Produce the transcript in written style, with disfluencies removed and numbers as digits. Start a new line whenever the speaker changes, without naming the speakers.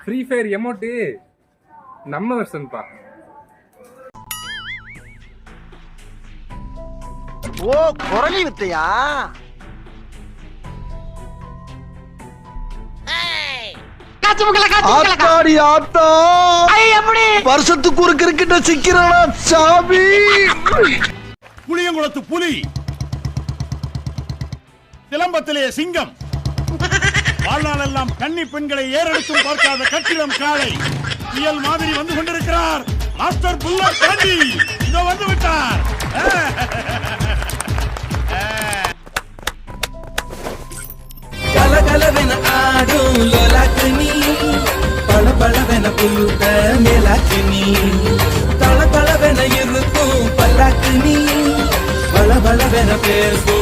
Free fire emote நம்ம வெர்ஷன்பா.
ஓ குரலி வித்தையா?
ஆத்தாடி ஆத்தா, வருஷத்துக்கு ஒரு கிரிக்கெட்ட சிக்கிறடா சாமி.
புளியங்குளத்து புலி, சிலம்பத்திலே சிங்கம், வாழ்நாளெல்லாம் கன்னி பெண்களை ஏறெடுத்தும் பார்க்காத கட்டிடம் காளை, புயல் மாதிரி வந்து கொண்டிருக்கிறார் மாஸ்டர் புல்லட் பாண்டி. இதோ வந்து விட்டார்.
கலகலவென ஆடும் லோலாக்கினி, பளபளவென புழுத மேலாக்கினி, தளதளவென இருக்கும் பல்லாக்கினி, பளபளவென பேசும்